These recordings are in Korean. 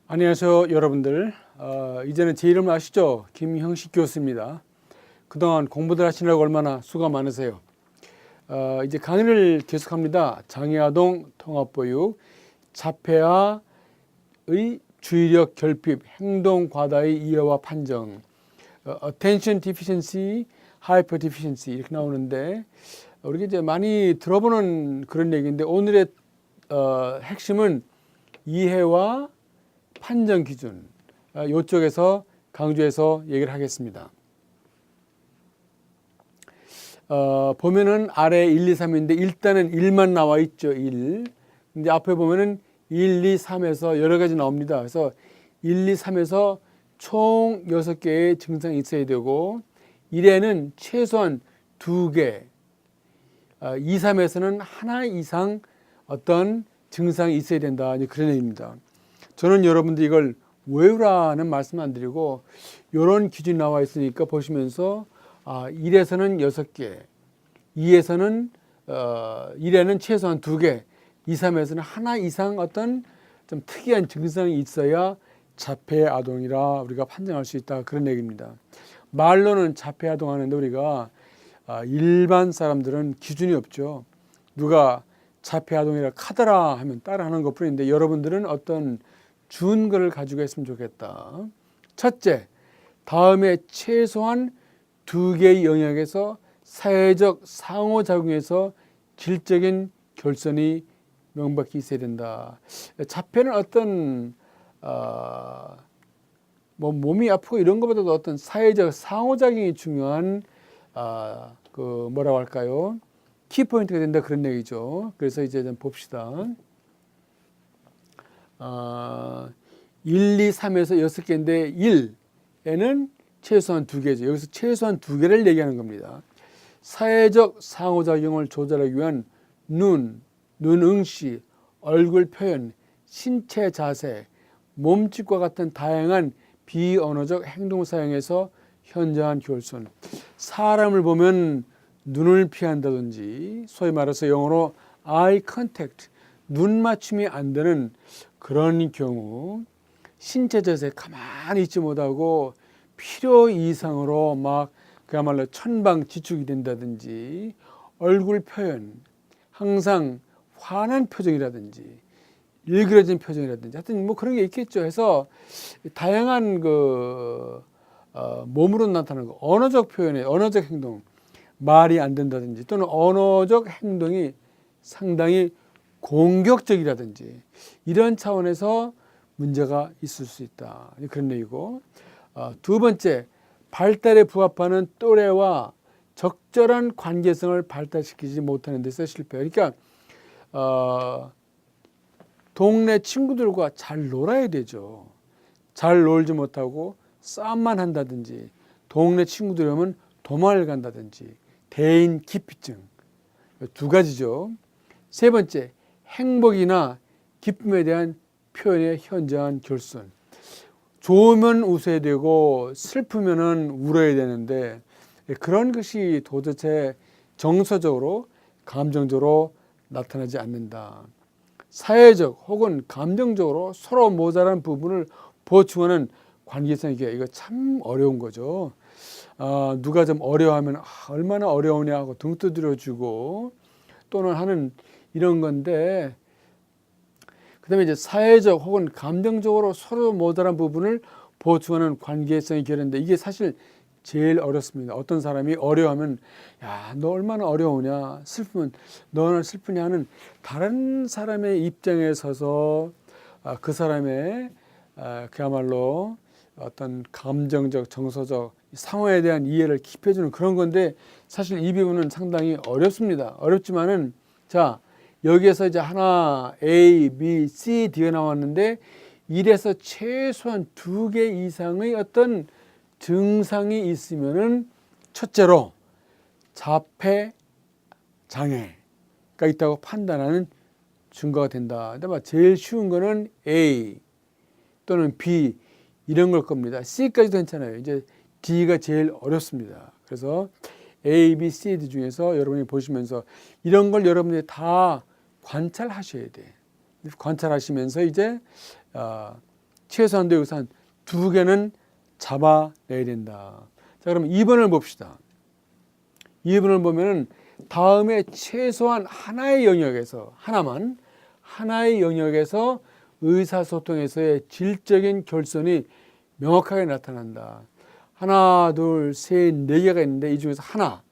안녕하세요 여러분들. 이제는 제 이름 아시죠? 김형식 교수입니다. 그동안 공부들 하시느라고 얼마나 수고 많으세요. 이제 강의를 계속합니다. 장애아동 통합보육 자폐아의 주의력 결핍 행동 과다의 이해와 판정 attention deficiency, hyper deficiency 이렇게 나오는데 우리가 이제 많이 들어보는 그런 얘기인데 오늘의 핵심은 이해와 판정 기준 이쪽에서 강조해서 얘기를 하겠습니다. 보면은 아래 1, 2, 3인데 일단은 1만 나와 있죠. 1. 근데 앞에 보면은 1, 2, 3에서 여러 가지 나옵니다. 그래서 1, 2, 3에서 총 6개의 증상이 있어야 되고 1에는 최소한 2개, 2, 3에서는 하나 이상 어떤 증상이 있어야 된다. 그런 얘기입니다. 저는 여러분들 이걸 외우라는 말씀 안 드리고 이런 기준이 나와 있으니까 보시면서 1에서는 6개, 2에서는 1에는 최소한 2개, 2, 3에서는 하나 이상 어떤 좀 특이한 증상이 있어야 자폐 아동이라 우리가 판정할 수 있다 그런 얘기입니다. 말로는 자폐 아동 하는데 우리가 일반 사람들은 기준이 없죠. 누가 자폐 아동이라 카더라 하면 따라하는 것뿐인데 여러분들은 어떤 준거를 가지고 했으면 좋겠다. 첫째, 다음에 최소한 2개의 영역에서 사회적 상호작용에서 질적인 결선이 명백히 있어야 된다. 자폐는 어떤 몸이 아프고 이런 것보다도 어떤 사회적 상호작용이 중요한 뭐라고 할까요? 키포인트가 된다 그런 얘기죠. 그래서 이제 좀 봅시다. 1, 2, 3에서 6개인데 1에는 최소한 2개죠. 여기서 최소한 2개를 얘기하는 겁니다. 사회적 상호작용을 조절하기 위한 눈응시, 얼굴 표현, 신체 자세, 몸짓과 같은 다양한 비언어적 행동 사용에서 현저한 결손. 사람을 보면 눈을 피한다든지 소위 말해서 영어로 eye contact, 눈 맞춤이 안 되는 그런 경우 신체 자세 가만히 있지 못하고 필요 이상으로 막 그야말로 천방지축이 된다든지 얼굴 표현 항상 화난 표정이라든지 일그러진 표정이라든지 하여튼 뭐 그런 게 있겠죠. 해서 다양한 몸으로 나타나는 거 언어적 표현에 언어적 행동 말이 안 된다든지 또는 언어적 행동이 상당히 공격적이라든지 이런 차원에서 문제가 있을 수 있다. 그런 얘기고 두 번째, 발달에 부합하는 또래와 적절한 관계성을 발달시키지 못하는 데서 실패. 그러니까 동네 친구들과 잘 놀아야 되죠. 잘 놀지 못하고 싸움만 한다든지 동네 친구들 오면 도망을 간다든지 대인 기피증 2가지죠. 세 번째, 행복이나 기쁨에 대한 표현의 현저한 결손. 좋으면 웃어야 되고 슬프면은 울어야 되는데 그런 것이 도대체 정서적으로 감정적으로 나타나지 않는다. 사회적 혹은 감정적으로 서로 모자란 부분을 보충하는 관계성이 이거 참 어려운 거죠. 누가 좀 어려워하면 얼마나 어려우냐 하고 등 두드려주고 또는 하는 이런 건데 그다음에 이제 사회적 혹은 감정적으로 서로 모자란 부분을 보충하는 관계성이 결연데 이게 사실 제일 어렵습니다. 어떤 사람이 어려워하면 야, 너 얼마나 어려우냐 슬프면 너는 슬프냐 하는 다른 사람의 입장에 서서 그 사람의 그야말로 어떤 감정적 정서적 상황에 대한 이해를 깊이 해주는 그런 건데 사실 이 부분은 상당히 어렵습니다. 어렵지만은 자 여기에서 이제 하나 A, B, C, D가 나왔는데 1에서 최소한 2개 이상의 어떤 증상이 있으면은 첫째로 자폐 장애가 있다고 판단하는 증거가 된다. 근데 제일 쉬운 거는 A 또는 B 이런 걸 겁니다. C까지도 괜찮아요. 이제 D가 제일 어렵습니다. 그래서 A, B, C, D 중에서 여러분이 보시면서 이런 걸 여러분들이 다 관찰하셔야 돼. 관찰하시면서 이제 최소한도 여기서 한 2개는 잡아내야 된다. 자, 그럼 2번을 봅시다. 2번을 보면은 다음에 최소한 하나의 영역에서, 하나의 영역에서 의사소통에서의 질적인 결손이 명확하게 나타난다. 하나, 둘, 셋, 4개가 있는데 이 중에서 하나,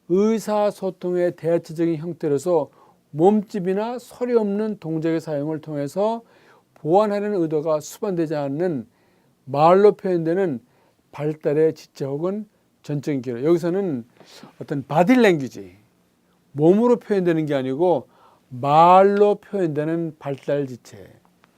의사소통의 대체적인 형태로서 몸집이나 소리 없는 동작의 사용을 통해서 보완하려는 의도가 수반되지 않는 말로 표현되는 발달의 지체 혹은 전적인 기록. 여기서는 어떤 바디 랭귀지, 몸으로 표현되는 게 아니고 말로 표현되는 발달 지체.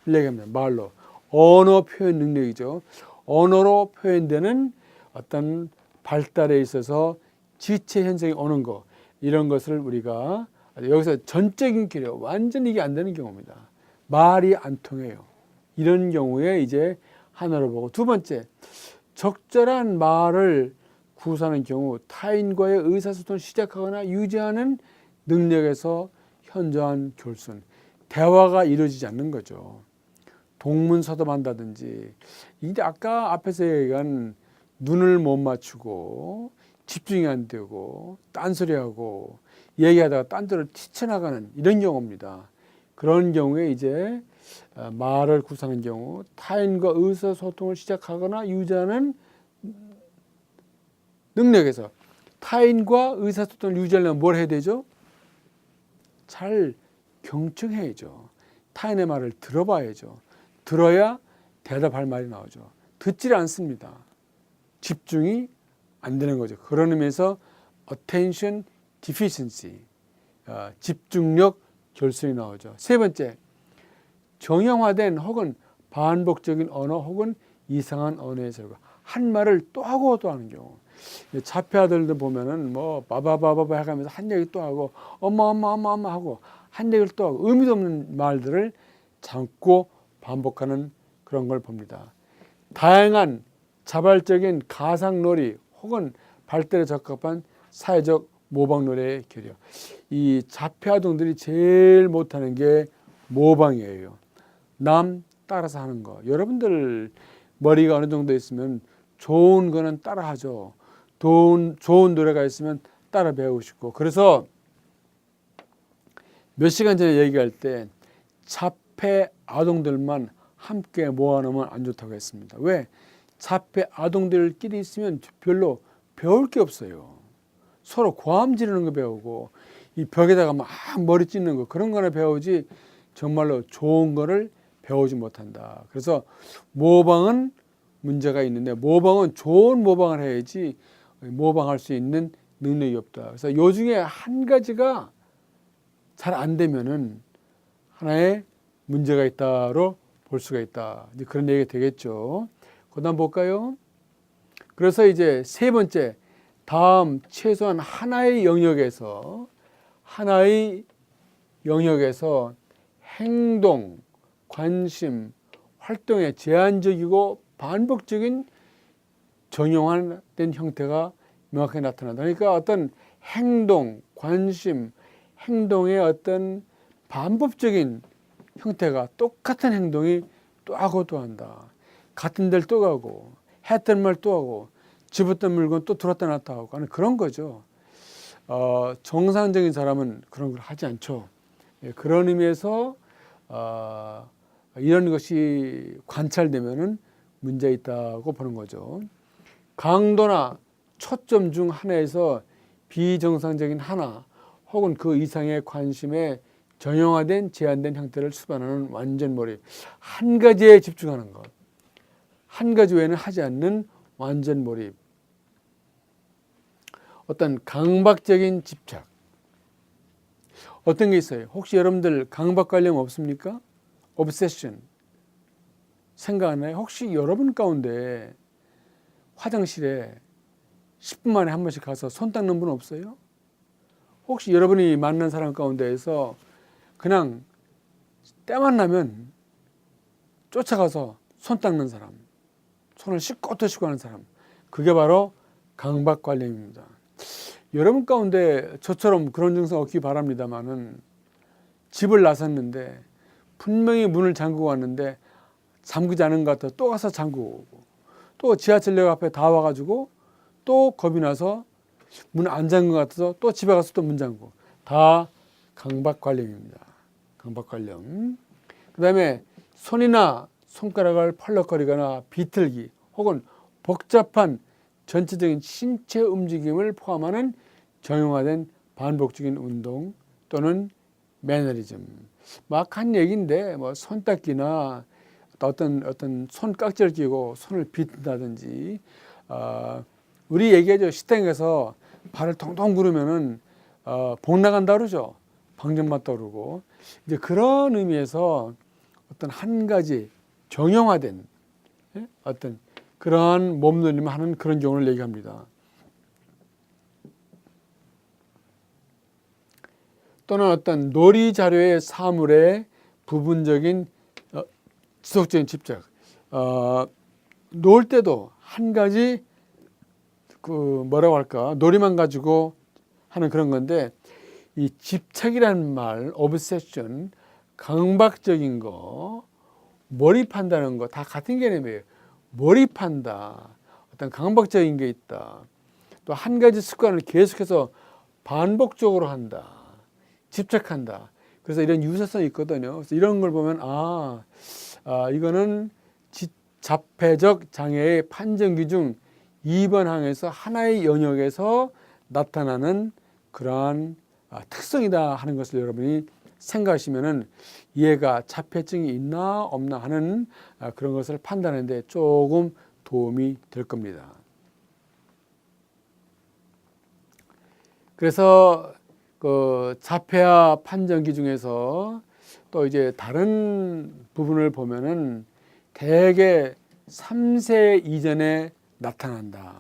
얘기합니다. 말로. 언어 표현 능력이죠. 언어로 표현되는 어떤 발달에 있어서 지체 현상이 오는 거, 이런 것을 우리가 여기서 전적인 기록, 완전히 이게 안 되는 경우입니다. 말이 안 통해요. 이런 경우에 이제 하나로 보고, 두 번째, 적절한 말을 구사하는 경우 타인과의 의사소통을 시작하거나 유지하는 능력에서 현저한 결손, 대화가 이루어지지 않는 거죠. 동문서답한다든지, 이제 아까 앞에서 얘기한 눈을 못 맞추고 집중이 안 되고 딴소리하고 얘기하다가 딴 데로 튀쳐나가는 이런 경우입니다. 그런 경우에 이제 말을 구사하는 경우 타인과 의사소통을 시작하거나 유지하는 능력에서, 타인과 의사소통을 유지하려면 뭘 해야 되죠? 잘 경청해야죠. 타인의 말을 들어봐야죠. 들어야 대답할 말이 나오죠. 듣질 않습니다. 집중이 안 되는 거죠. 그런 의미에서 attention deficiency, 집중력 결손이 나오죠. 세 번째, 정형화된 혹은 반복적인 언어 혹은 이상한 언어의 결과, 한 말을 또 하고 또 하는 경우. 자폐아들도 보면은 뭐 바바바바바 해가면서 한 얘기 또 하고 엄마 하고 한 얘기를 또 하고 의미도 없는 말들을 자꾸 반복하는 그런 걸 봅니다. 다양한 자발적인 가상놀이 혹은 발달에 적합한 사회적 모방놀이의 결여. 이 자폐아동들이 제일 못하는 게 모방이에요. 남 따라서 하는 거. 여러분들 머리가 어느 정도 있으면 좋은 거는 따라하죠. 좋은 노래가 있으면 따라 배우시고. 그래서 몇 시간 전에 얘기할 때 자폐 아동들만 함께 모아놓으면 안 좋다고 했습니다. 왜? 자폐 아동들끼리 있으면 별로 배울 게 없어요. 서로 고함 지르는 거 배우고 이 벽에다가 막 머리 찢는 거, 그런 거나 배우지 정말로 좋은 거를 배우지 못한다. 그래서 모방은 문제가 있는데, 모방은 좋은 모방을 해야지 모방할 수 있는 능력이 없다. 그래서 요 중에 한 가지가 잘 안 되면은 하나의 문제가 있다로 볼 수가 있다. 이제 그런 얘기가 되겠죠. 그다음 볼까요? 그래서 이제 세 번째, 다음 최소한 하나의 영역에서 행동, 관심, 활동의 제한적이고 반복적인 정형화된 형태가 명확하게 나타난다. 그러니까 어떤 행동, 관심, 행동의 어떤 반복적인 형태가, 똑같은 행동이 또 하고 또 한다. 같은 데를 또 가고 했던 말 또 하고 집었던 물건 또 들었다 놨다 하고 하는 그런 거죠. 정상적인 사람은 그런 걸 하지 않죠. 예, 그런 의미에서 이런 것이 관찰되면은 문제 있다고 보는 거죠. 강도나 초점 중 하나에서 비정상적인 하나 혹은 그 이상의 관심에 정형화된 제한된 형태를 수반하는 완전 몰입. 한 가지에 집중하는 것, 한 가지 외에는 하지 않는 완전 몰입. 어떤 강박적인 집착. 어떤 게 있어요? 혹시 여러분들 강박 관련 없습니까? obsession. 생각 안 나요? 혹시 여러분 가운데 화장실에 10분 만에 한 번씩 가서 손 닦는 분 없어요? 혹시 여러분이 만난 사람 가운데에서 그냥 때만 나면 쫓아가서 손 닦는 사람, 손을 씻고 또 씻고 하는 사람, 그게 바로 강박관념입니다. 여러분 가운데 저처럼 그런 증상 없기 바랍니다만은 집을 나섰는데 분명히 문을 잠그고 왔는데 잠그지 않은 것 같아 또 가서 잠그고 오고, 또 지하철역 앞에 다 와가지고 또 겁이 나서 문 안 잠근 것 같아서 또 집에 가서 또 문 잠그고, 다 강박관념입니다. 강박관념. 그 다음에 손이나 손가락을 펄럭거리거나 비틀기 혹은 복잡한 전체적인 신체 움직임을 포함하는 정형화된 반복적인 운동 또는 매너리즘. 막 한 얘기인데 뭐 손 닦기나 어떤 손깍지를 끼고 손을 빗다든지, 우리 얘기하죠. 식당에 가서 발을 통통 구르면은 복 나간다 그러죠. 방정 맞다 그러고. 이제 그런 의미에서 어떤 한 가지 정형화된 어떤 그러한 몸놀림을 하는 그런 경우를 얘기합니다. 또는 어떤 놀이 자료의 사물의 부분적인 지속적인 집착. 놀 때도 한 가지 뭐라고 할까, 놀이만 가지고 하는 그런 건데, 이 집착이라는 말, obsession, 강박적인 거, 몰입한다는 거 다 같은 개념이에요. 몰입한다. 어떤 강박적인 게 있다. 또 한 가지 습관을 계속해서 반복적으로 한다. 집착한다. 그래서 이런 유사성이 있거든요. 그래서 이런 걸 보면 이거는 자폐적 장애의 판정기 중 2번 항에서 하나의 영역에서 나타나는 그러한 특성이다 하는 것을 여러분이 생각하시면은 얘가 자폐증이 있나 없나 하는 그런 것을 판단하는 데 조금 도움이 될 겁니다. 그래서 그 자폐아 판정기 중에서 또 이제 다른 부분을 보면은 대개 3세 이전에 나타난다.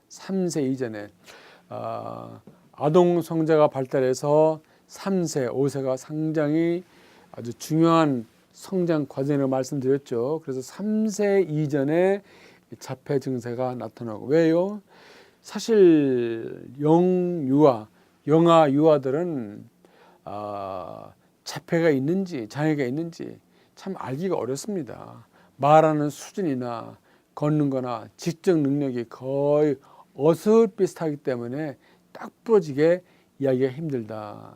3세 이전에 아동 성자가 발달해서 3세, 5세가 상당히 아주 중요한 성장 과정이라고 말씀드렸죠. 그래서 3세 이전에 자폐 증세가 나타나고, 왜요? 사실 영아 유아들은 자폐가 있는지 장애가 있는지 참 알기가 어렵습니다. 말하는 수준이나 걷는 거나 지적 능력이 거의 어슷비슷하기 때문에 딱 부러지게 이야기가 힘들다.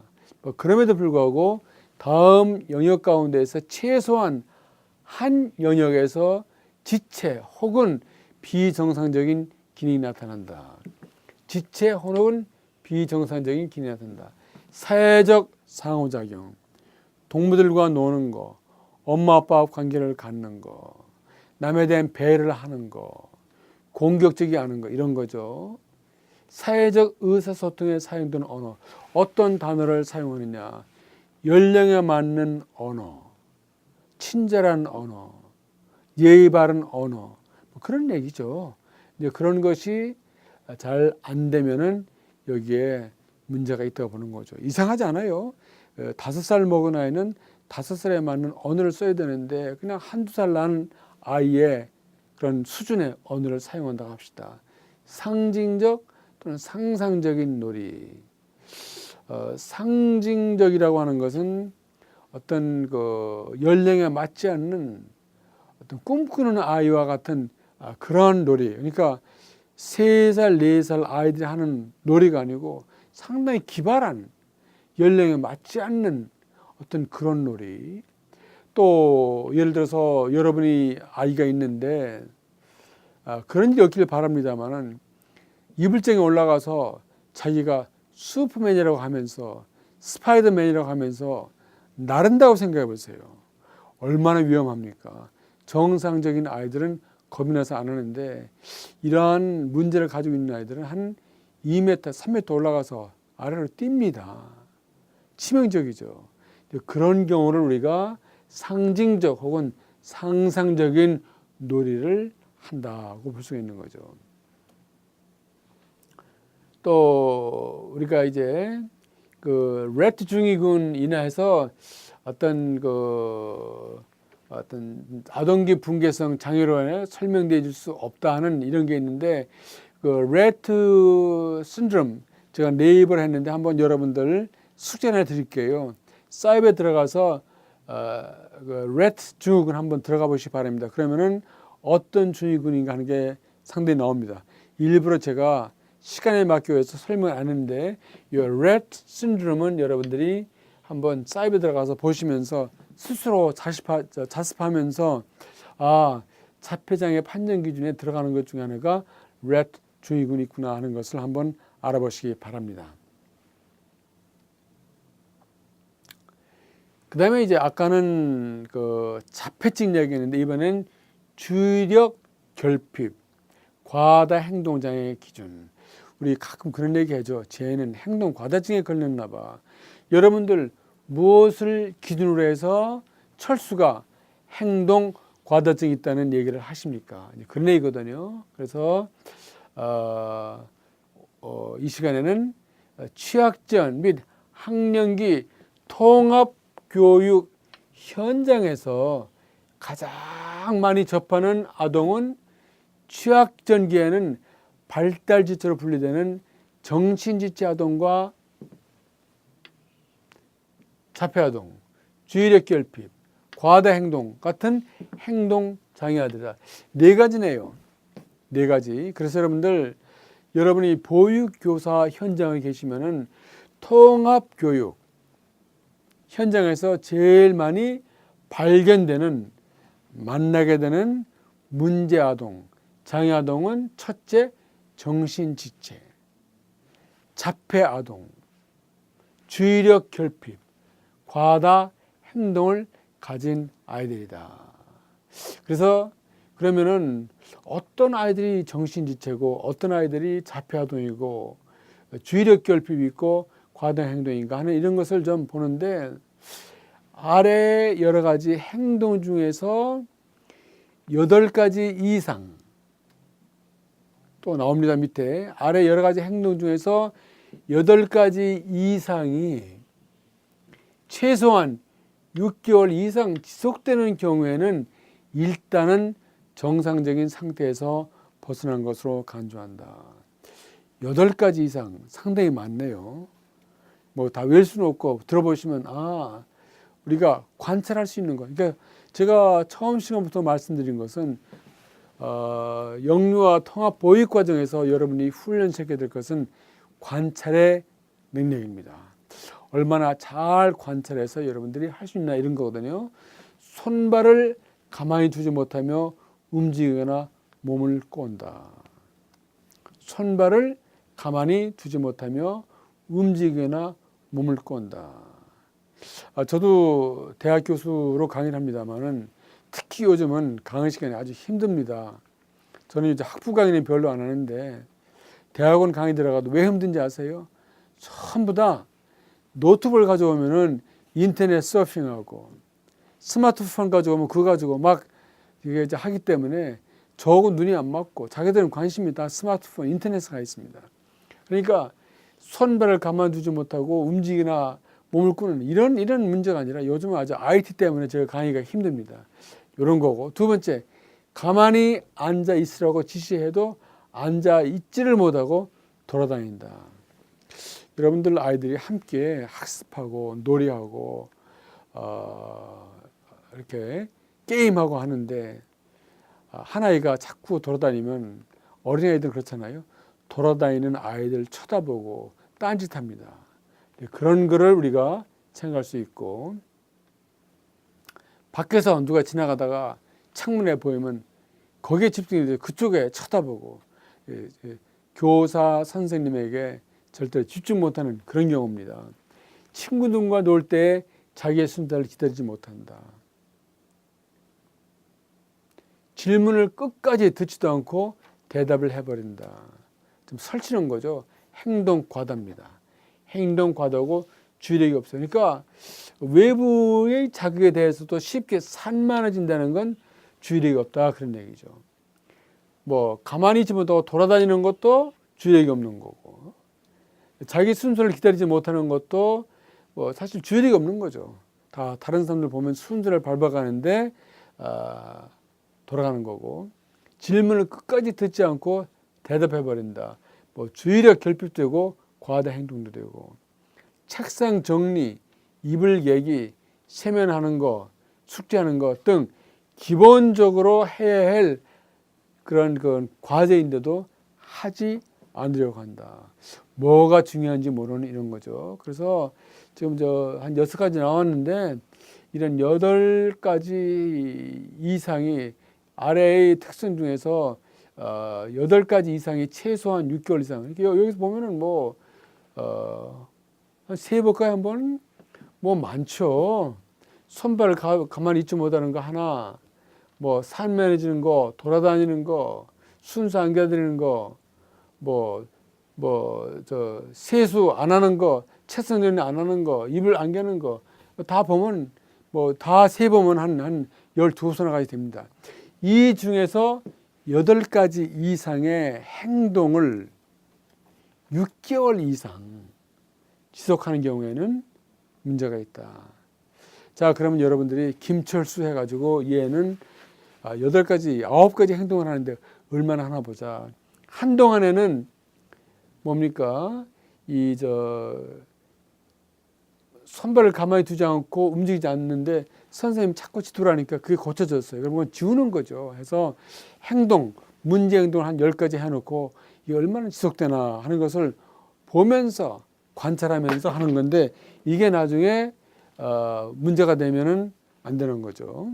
그럼에도 불구하고 다음 영역 가운데에서 최소한 한 영역에서 지체 혹은 비정상적인 기능이 나타난다. 지체 혹은 비정상적인 기능이 나타난다. 사회적 상호작용, 동물들과 노는 거, 엄마 아빠 관계를 갖는 거, 남에 대한 배려를 하는 거, 공격적이 않은 거, 이런 거죠. 사회적 의사소통에 사용되는 언어, 어떤 단어를 사용하느냐, 연령에 맞는 언어, 친절한 언어, 예의 바른 언어, 그런 얘기죠. 이제 그런 것이 잘 안 되면은 여기에 문제가 있다고 보는 거죠. 이상하지 않아요. 5살 먹은 아이는 5살에 맞는 언어를 써야 되는데 그냥 한두 살 난 아이의 그런 수준의 언어를 사용한다고 합시다. 상징적 또는 상상적인 놀이. 상징적이라고 하는 것은 어떤 그 연령에 맞지 않는 어떤 꿈꾸는 아이와 같은 그런 놀이. 그러니까 3살, 4살 아이들이 하는 놀이가 아니고 상당히 기발한 연령에 맞지 않는 어떤 그런 놀이. 또 예를 들어서 여러분이 아이가 있는데 그런 일이 없기를 바랍니다만은 이불장에 올라가서 자기가 슈퍼맨이라고 하면서 스파이더맨이라고 하면서 나른다고 생각해 보세요. 얼마나 위험합니까? 정상적인 아이들은 겁이 나서 안 하는데 이러한 문제를 가지고 있는 아이들은 한 2m, 3m 올라가서 아래로 뜁니다. 치명적이죠. 그런 경우를 우리가 상징적 혹은 상상적인 놀이를 한다고 볼 수 있는 거죠. 또 우리가 이제 그 레트 중위군 인하에서 어떤 아동기 분개성 장애로 인해 설명되어 줄 수 없다 하는 이런 게 있는데, 그 레트 신드롬 제가 네이버를 했는데 한번 여러분들 숙제 하나 드릴게요. 사이버에 들어가서 그 렛 증후군 한번 들어가 보시기 바랍니다. 그러면은 어떤 증후군인가 하는 게 상당히 나옵니다. 일부러 제가 시간에 맡겨서 설명을 안 했는데 이 렛 신드롬은 여러분들이 한번 사이트에 들어가서 보시면서 스스로 자습하면서 자폐장애 판정 기준에 들어가는 것 중에 하나가 렛 증후군이 있구나 하는 것을 한번 알아보시기 바랍니다. 그 다음에 이제 아까는 그 자폐증 이야기했는데 이번엔 주의력 결핍, 과다 행동장애 기준. 우리 가끔 그런 얘기 하죠. 쟤는 행동 과다증에 걸렸나 봐. 여러분들 무엇을 기준으로 해서 철수가 행동 과다증이 있다는 얘기를 하십니까? 그런 얘기거든요. 그래서 이 시간에는 취약전 및 학령기 통합교육 현장에서 가장 많이 접하는 아동은 취약전기에는 발달지체로 분류되는 정신지체 아동과 자폐아동, 주의력 결핍, 과다행동 같은 행동장애아들이다. 네 가지네요. 네 가지. 그래서 여러분이 보육교사 현장에 계시면은 통합교육 현장에서 제일 많이 발견되는 만나게 되는 문제아동, 장애아동은 첫째 정신지체, 자폐아동, 주의력 결핍, 과다 행동을 가진 아이들이다. 그래서 그러면은 어떤 아이들이 정신지체고 어떤 아이들이 자폐아동이고 주의력 결핍이 있고 과다 행동인가 하는 이런 것을 좀 보는데 아래 여러 가지 행동 중에서 8가지 이상 또 나옵니다. 밑에 아래 여러 가지 행동 중에서 8가지 이상이 최소한 6개월 이상 지속되는 경우에는 일단은 정상적인 상태에서 벗어난 것으로 간주한다. 8가지 이상 상당히 많네요. 뭐 다 외울 수는 없고 들어보시면 우리가 관찰할 수 있는 거. 그러니까 제가 처음 시간부터 말씀드린 것은 영유아 통합 보육 과정에서 여러분이 훈련시켜야 될 것은 관찰의 능력입니다. 얼마나 잘 관찰해서 여러분들이 할 수 있나 이런 거거든요. 손발을 가만히 두지 못하며 움직이거나 몸을 꼰다. 손발을 가만히 두지 못하며 움직이거나 몸을 꼰다. 저도 대학 교수로 강의를 합니다만은 특히 요즘은 강의 시간이 아주 힘듭니다. 저는 이제 학부 강의는 별로 안 하는데 대학원 강의 들어가도 왜 힘든지 아세요? 전부 다 노트북을 가져오면은 인터넷 서핑하고 스마트폰 가져오면 그거 가지고 막 이게 이제 하기 때문에 저하고 눈이 안 맞고 자기들은 관심이 다 스마트폰, 인터넷에 가 있습니다. 그러니까 손발을 가만두지 못하고 움직이나 몸을 꾸는 이런 문제가 아니라 요즘은 아주 IT 때문에 제가 강의가 힘듭니다. 이런 거고 두 번째 가만히 앉아 있으라고 지시해도 앉아 있지를 못하고 돌아다닌다. 여러분들 아이들이 함께 학습하고 놀이하고 이렇게 게임하고 하는데 한 아이가 자꾸 돌아다니면 어린아이들은 그렇잖아요. 돌아다니는 아이들 쳐다보고 딴짓합니다. 그런 거를 우리가 생각할 수 있고 밖에서 누가 지나가다가 창문에 보이면 거기에 집중이 돼서 그쪽에 쳐다보고 교사 선생님에게 절대 집중 못하는 그런 경우입니다. 친구들과 놀 때 자기의 순서를 기다리지 못한다. 질문을 끝까지 듣지도 않고 대답을 해버린다. 좀 설치는 거죠. 행동 과다입니다. 행동 과다고 주의력이 없어요. 그러니까 외부의 자극에 대해서도 쉽게 산만해진다는 건 주의력이 없다 그런 얘기죠. 뭐 가만히 있지 못하고 돌아다니는 것도 주의력이 없는 거고 자기 순서를 기다리지 못하는 것도 뭐 사실 주의력이 없는 거죠. 다 다른 사람들 보면 순서를 밟아가는데 돌아가는 거고 질문을 끝까지 듣지 않고 대답해버린다. 뭐 주의력 결핍되고 과다 행동도 되고 책상 정리, 이불 개기, 세면하는 거, 숙제하는 거 등 기본적으로 해야 할 그런 과제인데도 하지 않으려고 한다. 뭐가 중요한지 모르는 이런 거죠. 그래서 지금 한 6가지 나왔는데 이런 8가지 이상이 RA 특성 중에서 8가지 이상이 최소한 6개월 이상. 이렇게 여기서 보면은 한 3번까지 한번 많죠. 손발을 가만히 있지 못하는 거 하나, 산만해지는 거, 돌아다니는 거, 순서 안 기다리는 거, 세수 안 하는 거, 채성전에 안 하는 거, 입을 안 개는 거, 다 보면, 다 세보면 한 12서너까지 됩니다. 이 중에서 8가지 이상의 행동을 6개월 이상 지속하는 경우에는 문제가 있다. 자, 그러면 여러분들이 김철수 해가지고 얘는 8가지, 9가지 행동을 하는데 얼마나 하나 보자. 한동안에는 뭡니까? 손발을 가만히 두지 않고 움직이지 않는데 선생님 자꾸 지도라니까 그게 고쳐졌어요. 그러면 지우는 거죠. 해서 문제 행동을 한 10가지 해놓고 이게 얼마나 지속되나 하는 것을 보면서 관찰하면서 하는 건데 이게 나중에 문제가 되면은 안 되는 거죠.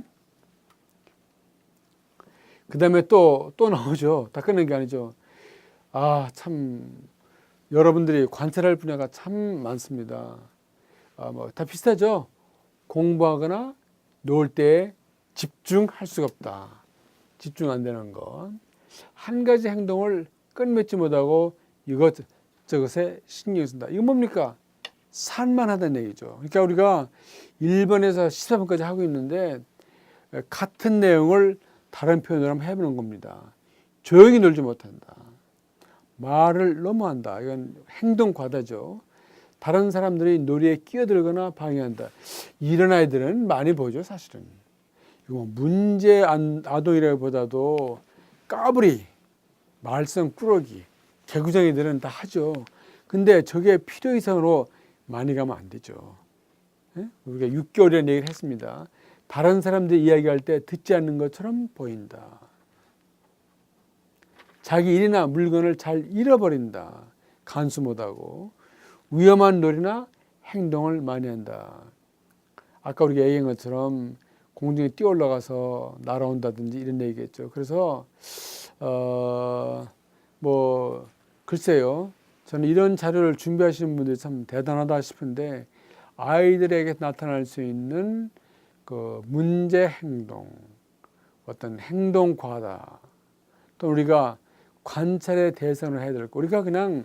그 다음에 또 나오죠. 다 끝낸 게 아니죠. 참, 여러분들이 관찰할 분야가 참 많습니다. 다 비슷하죠. 공부하거나 놀 때 집중할 수가 없다. 집중 안 되는 것. 한 가지 행동을 끝맺지 못하고 이것저것에 신경 쓴다. 이건 뭡니까? 산만하다는 얘기죠. 그러니까 우리가 1번에서 14번까지 하고 있는데 같은 내용을 다른 표현으로 한번 해보는 겁니다. 조용히 놀지 못한다. 말을 너무 한다. 이건 행동 과다죠. 다른 사람들이 놀이에 끼어들거나 방해한다. 이런 아이들은 많이 보죠, 사실은. 이거 문제 아동이라기보다도 까불이, 말썽 꾸러기, 개구쟁이들은 다 하죠. 근데 저게 필요 이상으로 많이 가면 안 되죠. 우리가 6개월이라는 얘기를 했습니다. 다른 사람들이 이야기할 때 듣지 않는 것처럼 보인다. 자기 일이나 물건을 잘 잃어버린다. 간수 못하고. 위험한 놀이나 행동을 많이 한다. 아까 우리가 얘기한 것처럼 공중에 뛰어 올라가서 날아온다든지 이런 얘기겠죠. 그래서 글쎄요. 저는 이런 자료를 준비하시는 분들이 참 대단하다 싶은데 아이들에게 나타날 수 있는 그 문제 행동, 어떤 행동 과다, 또 우리가 관찰의 대상을 해야 될 거. 우리가 그냥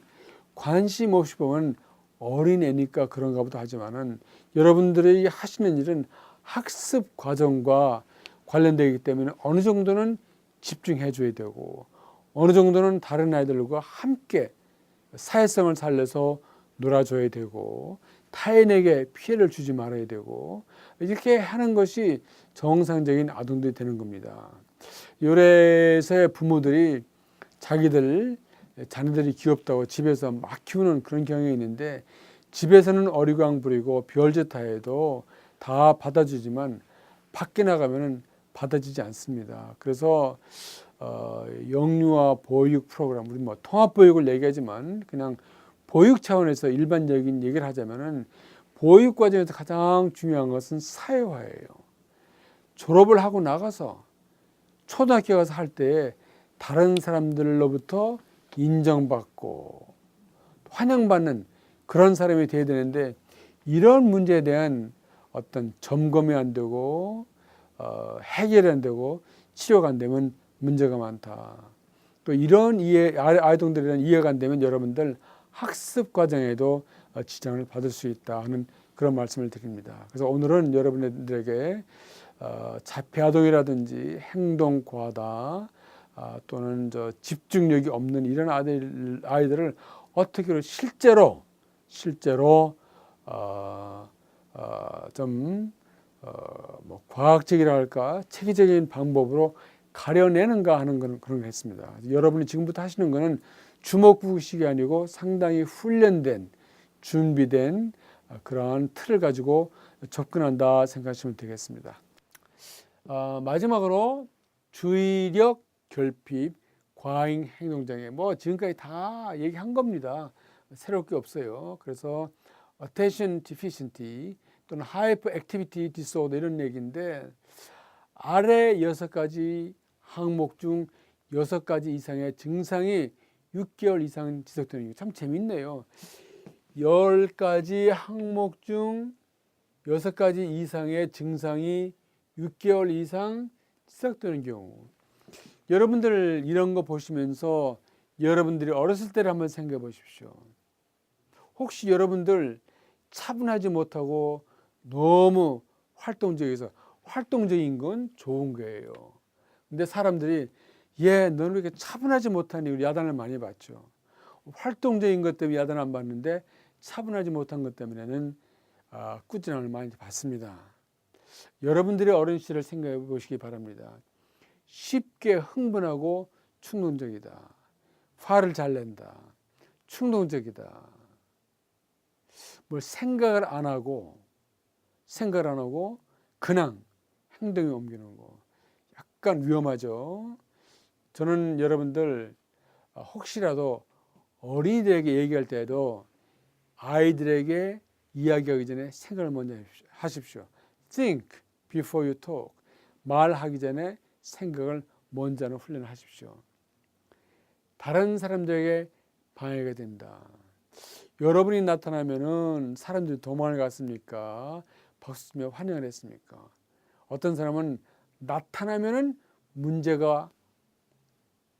관심 없이 보면 어린애니까 그런가 보다 하지만은 여러분들이 하시는 일은 학습 과정과 관련되기 때문에 어느 정도는 집중해 줘야 되고 어느 정도는 다른 아이들과 함께 사회성을 살려서 놀아줘야 되고 타인에게 피해를 주지 말아야 되고 이렇게 하는 것이 정상적인 아동들이 되는 겁니다. 요래서의 부모들이 자녀들이 귀엽다고 집에서 막 키우는 그런 경향이 있는데 집에서는 어리광 부리고 별짓 다 해도 다 받아주지만 밖에 나가면은 받아주지 않습니다. 그래서 영유아 보육 프로그램, 우리 통합보육을 얘기하지만 그냥 보육 차원에서 일반적인 얘기를 하자면은 보육 과정에서 가장 중요한 것은 사회화예요. 졸업을 하고 나가서 초등학교 가서 할 때 다른 사람들로부터 인정받고 환영받는 그런 사람이 돼야 되는데 이런 문제에 대한 어떤 점검이 안 되고 해결이 안 되고 치료가 안 되면 문제가 많다. 또 이런 아이들이란 이해가 안 되면 여러분들 학습 과정에도 지장을 받을 수 있다 하는 그런 말씀을 드립니다. 그래서 오늘은 여러분들에게 자폐아동이라든지 행동 과다 또는 집중력이 없는 이런 아이들을 어떻게 실제로 과학적이라 할까 체계적인 방법으로 가려내는가 하는 그런 거 했습니다. 여러분이 지금부터 하시는 거는 주먹구구식이 아니고 상당히 훈련된 준비된 그러한 틀을 가지고 접근한다 생각하시면 되겠습니다. 마지막으로 주의력 결핍, 과잉 행동장애. 뭐 지금까지 다 얘기한 겁니다. 새로울 게 없어요. 그래서 attention deficiency 또는 hyperactivity disorder 이런 얘기인데 아래 6가지 항목 중 6가지 이상의 증상이 6개월 이상 지속되는 게 참 재밌네요. 10가지 항목 중 6가지 이상의 증상이 6개월 이상 지속되는 경우. 여러분들 이런 거 보시면서 여러분들이 어렸을 때를 한번 생각해 보십시오. 혹시 여러분들 차분하지 못하고 너무 활동적인 건 좋은 거예요. 근데 사람들이 너는 왜 이렇게 차분하지 못하니 우리 야단을 많이 받죠. 활동적인 것 때문에 야단 안 받는데 차분하지 못한 것 때문에는 꾸지람을 많이 받습니다. 여러분들의 어린 시절을 생각해 보시기 바랍니다. 쉽게 흥분하고 충동적이다. 화를 잘 낸다. 충동적이다. 뭘 생각을 안 하고 그냥 행동에 옮기는 거. 약간 위험하죠. 저는 여러분들 혹시라도 어린이들에게 얘기할 때에도 아이들에게 이야기하기 전에 생각을 먼저 하십시오. Think before you talk. 말하기 전에 생각을 먼저 하는 훈련을 하십시오. 다른 사람들에게 방해가 된다. 여러분이 나타나면은 사람들이 도망을 갔습니까? 박수치며 환영을 했습니까? 어떤 사람은 나타나면은 문제가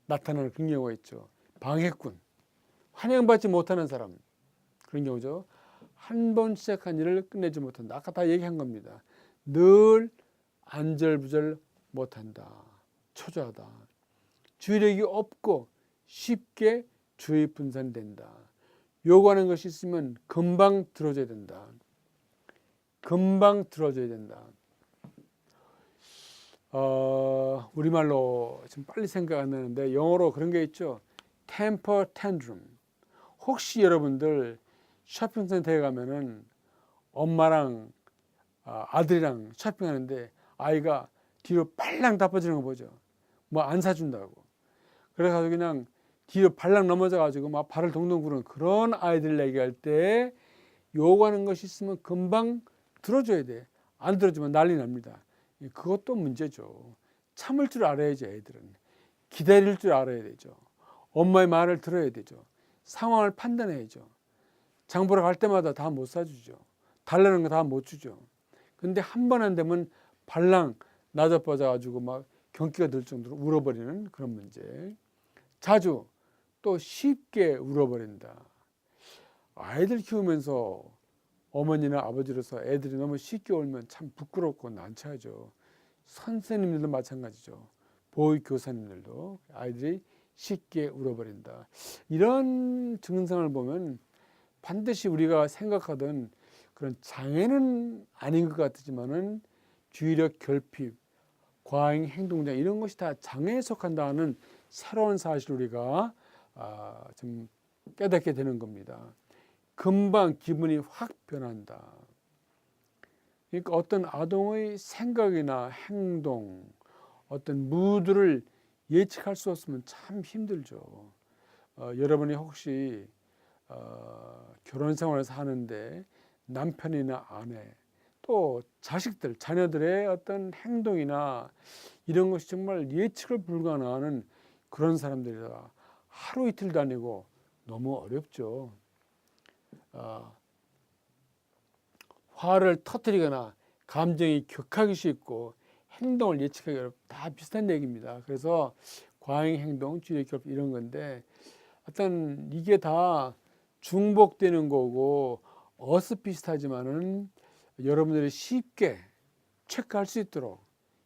나타나는 그런 경우가 있죠. 방해꾼, 환영받지 못하는 사람, 그런 경우죠. 한 번 시작한 일을 끝내지 못한다. 아까 다 얘기한 겁니다. 늘 안절부절 못한다. 초조하다. 주의력이 없고 쉽게 주의 분산된다. 요구하는 것이 있으면 금방 들어줘야 된다. 우리말로 좀 빨리 생각 안 나는데 영어로 그런 게 있죠. temper tantrum. 혹시 여러분들 쇼핑센터에 가면은 엄마랑 아들이랑 쇼핑하는데 아이가 뒤로 발랑 다빠지는 거 보죠. 뭐 안 사준다고. 그래가지고 그냥 뒤로 발랑 넘어져가지고 막 발을 동동 구르는 그런 아이들 얘기할 때 요구하는 것이 있으면 금방 들어줘야 돼. 안 들어주면 난리 납니다. 그것도 문제죠. 참을 줄 알아야죠. 애들은 기다릴 줄 알아야 되죠. 엄마의 말을 들어야 되죠. 상황을 판단해야죠. 장 보러 갈 때마다 다 못 사주죠. 달라는 거 다 못 주죠. 근데 한 번 안 되면 발랑 나자빠져가지고 막 경기가 들 정도로 울어버리는 그런 문제. 자주 또 쉽게 울어버린다. 아이들 키우면서 어머니나 아버지로서 애들이 너무 쉽게 울면 참 부끄럽고 난처하죠. 선생님들도 마찬가지죠. 보육교사님들도 아이들이 쉽게 울어버린다. 이런 증상을 보면 반드시 우리가 생각하던 그런 장애는 아닌 것 같지만은 주의력 결핍, 과잉 행동장 이런 것이 다 장애에 속한다는 새로운 사실을 우리가 좀 깨닫게 되는 겁니다. 금방 기분이 확 변한다. 그러니까 어떤 아동의 생각이나 행동, 어떤 무드를 예측할 수 없으면 참 힘들죠. 여러분이 혹시 결혼 생활을 사는데 남편이나 아내 또 자식들, 자녀들의 어떤 행동이나 이런 것이 정말 예측을 불가능한 그런 사람들이다. 하루 이틀도 아니고 너무 어렵죠. 화를 터뜨리거나 감정이 격하기 쉽고 행동을 예측하기 어렵다. 다 비슷한 얘기입니다. 그래서 과잉 행동, 주의력 결핍 이런 건데 어떤 이게 다 중복되는 거고 비슷하지만은 여러분들이 쉽게 체크할 수 있도록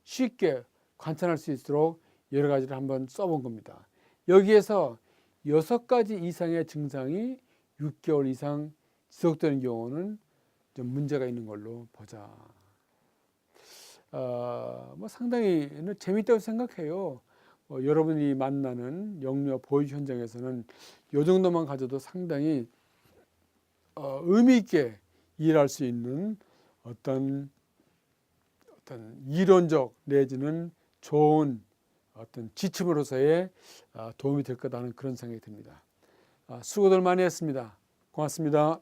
쉽게 관찰할 수 있도록 여러 가지를 한번 써본 겁니다. 여기에서 6가지 이상의 증상이 6개월 이상 지속되는 경우는 좀 문제가 있는 걸로 보자. 뭐 상당히 재미있다고 생각해요. 여러분이 만나는 영유아 보육 현장에서는 이 정도만 가져도 상당히 의미 있게 일할 수 있는 어떤 이론적 내지는 좋은 어떤 지침으로서의 도움이 될 거라는 그런 생각이 듭니다. 수고들 많이 했습니다. 고맙습니다.